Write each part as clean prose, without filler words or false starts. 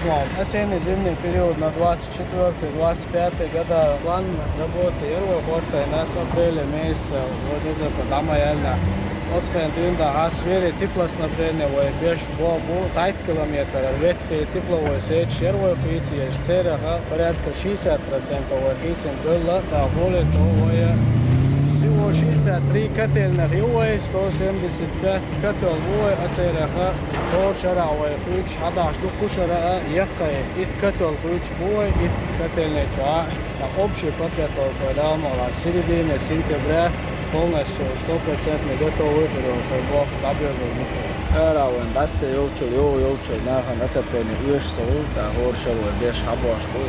возьмем осенне-зимний период на 24-25 года. План работы Ервохорта нас в апреле месяца возится по лояльно. Отскаем тында сфере теплоснабжения беш бобу сайт километр ветки тепловой сеть Ервохорти есть цеха порядка 60% вахитин было да более того всего 63 котельных ЮЭ 175 котелвой оцереха Шаравой ключ, адаш до кушара ехкай, и котел ключ бой, и котельный чуа. На общий подготовку дамала в середине сентября полностью 100% готовы к Бог добьется. Раун басте yolcu nahan atapeni üyesol da horshalo beş haboş bu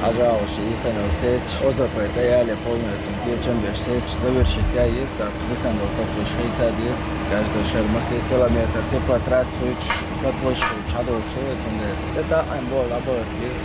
ажаош исано сеч озапай таяли полностью geçen beş seç завершить я есть да лисан до какой швейца дис каждый шермаси километр теплотрасс хуч какой швейц чадо что это это ein bol aber есть